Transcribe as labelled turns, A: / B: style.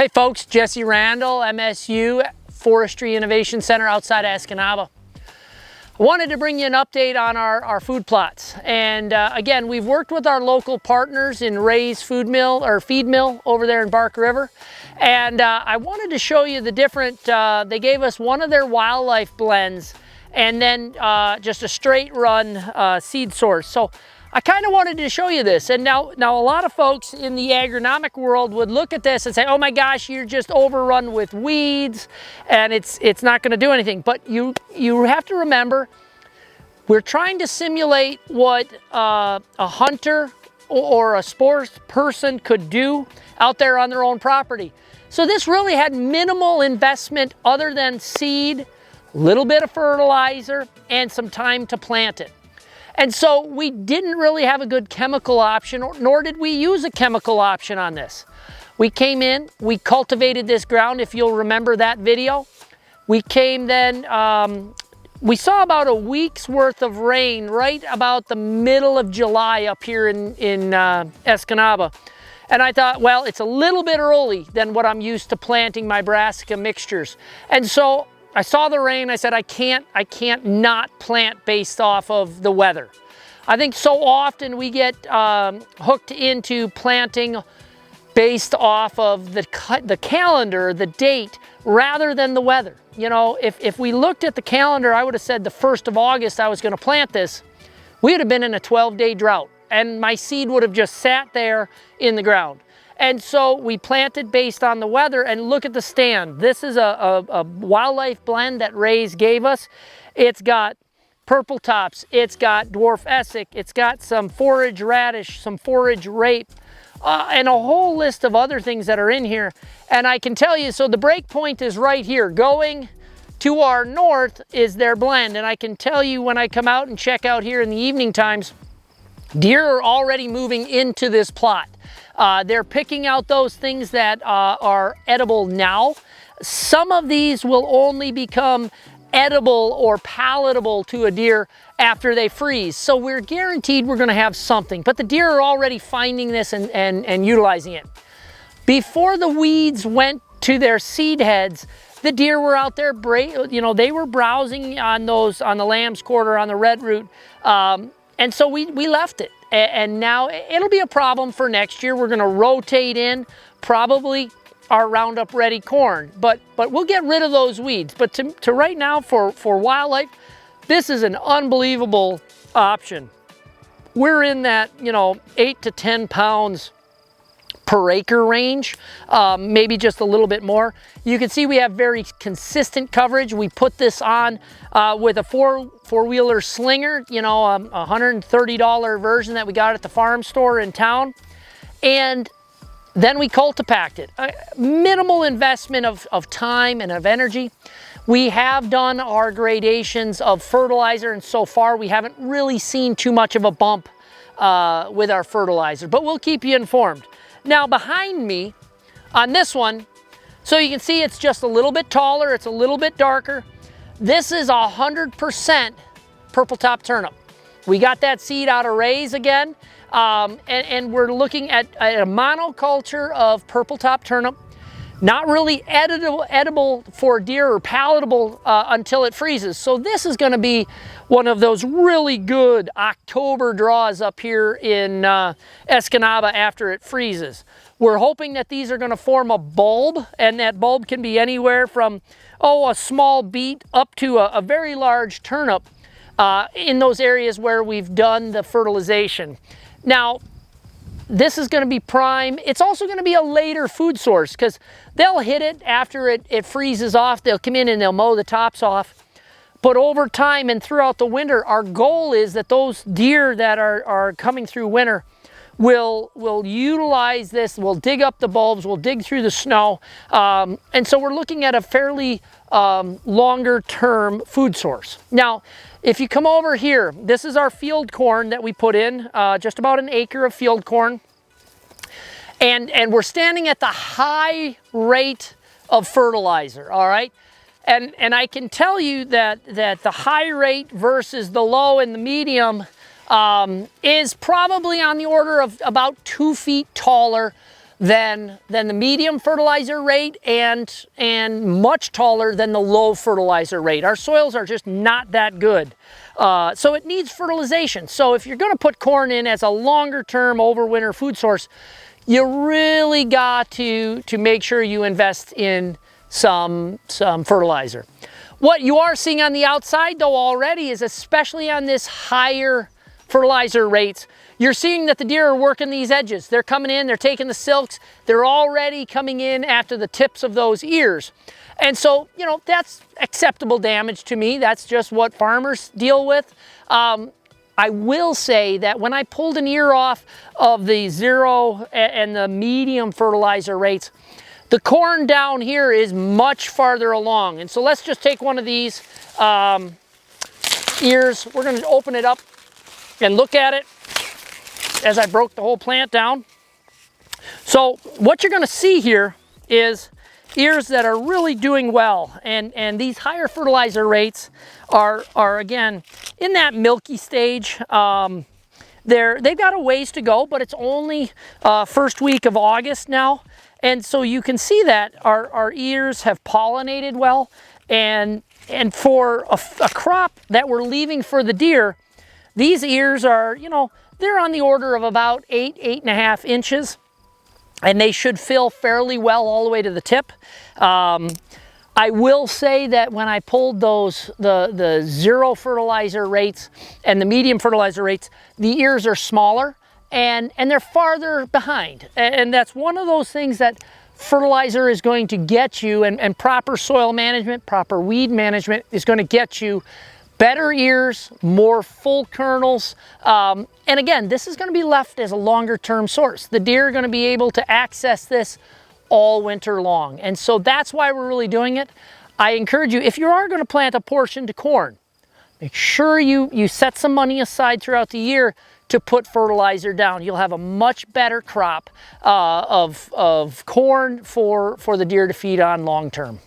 A: Hey folks, Jesse Randall, MSU Forestry Innovation Center outside of Escanaba. I wanted to bring you an update on our food plots. And again, we've worked with our local partners in Ray's feed mill over there in Bark River. And I wanted to show you the different, they gave us one of their wildlife blends and then just a straight run seed source. So I kind of wanted to show you this. And now a lot of folks in the agronomic world would look at this and say, oh my gosh, you're just overrun with weeds and it's not going to do anything. But you have to remember, we're trying to simulate what a hunter or a sports person could do out there on their own property. So this really had minimal investment other than seed, a little bit of fertilizer, and some time to plant it. And so we didn't really have a good chemical option, nor did we use a chemical option on this. We came in, we cultivated this ground, if you'll remember that video. We came then, we saw about a week's worth of rain right about the middle of July up here in Escanaba. And I thought, well, it's a little bit early than what I'm used to planting my brassica mixtures. And so I saw the rain, I said, I can't not plant based off of the weather. I think so often we get hooked into planting based off of the calendar, the date, rather than the weather. You know, if we looked at the calendar, I would have said the 1st of August I was gonna plant this, we would have been in a 12-day drought and my seed would have just sat there in the ground. And so we planted based on the weather, and look at the stand. This is a wildlife blend that Ray's gave us. It's got purple tops, it's got dwarf Essek, it's got some forage radish, some forage rape, and a whole list of other things that are in here. And I can tell you, so the break point is right here. Going to our north is their blend. And I can tell you when I come out and check out here in the evening times, deer are already moving into this plot. They're picking out those things that are edible now. Some of these will only become edible or palatable to a deer after they freeze. So we're guaranteed we're gonna have something, but the deer are already finding this and utilizing it. Before the weeds went to their seed heads, the deer were out there, they were browsing on the lamb's quarter, on the red root, and so we left it. And now it'll be a problem for next year. We're gonna rotate in probably our Roundup Ready corn, but we'll get rid of those weeds. But to right now for wildlife, this is an unbelievable option. We're in that, 8 to 10 pounds per acre range, maybe just a little bit more. You can see we have very consistent coverage. We put this on with a four-wheeler slinger, a $130 version that we got at the farm store in town. And then we Cultipacked it. Minimal investment of time and of energy. We have done our gradations of fertilizer, and so far we haven't really seen too much of a bump with our fertilizer, but we'll keep you informed. Now behind me on this one, so you can see it's just a little bit taller, it's a little bit darker. This is 100% purple top turnip. We got that seed out of Ray's again, and we're looking at a monoculture of purple top turnip. Not really edible for deer or palatable until it freezes. So this is gonna be one of those really good October draws up here in Escanaba after it freezes. We're hoping that these are gonna form a bulb, and that bulb can be anywhere from, a small beet up to a very large turnip in those areas where we've done the fertilization. Now, this is going to be prime. It's also going to be a later food source because they'll hit it after it freezes off. They'll come in and they'll mow the tops off. But over time and throughout the winter, our goal is that those deer that are coming through winter will utilize this, will dig up the bulbs, will dig through the snow. And so we're looking at a fairly longer term food source. Now, if you come over here, this is our field corn that we put in, just about an acre of field corn. And we're standing at the high rate of fertilizer, all right? And I can tell you that the high rate versus the low and the medium is probably on the order of about 2 feet taller than the medium fertilizer rate and much taller than the low fertilizer rate. Our soils are just not that good. So it needs fertilization. So if you're going to put corn in as a longer term overwinter food source, you really got to make sure you invest in some fertilizer. What you are seeing on the outside though already is, especially on this higher fertilizer rates, you're seeing that the deer are working these edges. They're coming in, they're taking the silks, they're already coming in after the tips of those ears. And so, you know, that's acceptable damage to me. That's just what farmers deal with. I will say that when I pulled an ear off of the 0 and the medium fertilizer rates, the corn down here is much farther along. And so let's just take one of these ears. We're going to open it up and look at it as I broke the whole plant down. So what you're going to see here is ears that are really doing well, and these higher fertilizer rates are again in that milky stage. They've got a ways to go, but it's only first week of August now, and so you can see that our ears have pollinated well, and for a crop that we're leaving for the deer, these ears are, you know, they're on the order of about 8.5 inches. And they should fill fairly well all the way to the tip. I will say that when I pulled those, the 0 fertilizer rates and the medium fertilizer rates, the ears are smaller and they're farther behind. And that's one of those things that fertilizer is going to get you, and proper soil management, proper weed management is going to get you better ears, more full kernels, and again, this is going to be left as a longer term source. The deer are going to be able to access this all winter long, and so that's why we're really doing it. I encourage you, if you are going to plant a portion to corn, make sure you set some money aside throughout the year to put fertilizer down. You'll have a much better crop of corn for the deer to feed on long term.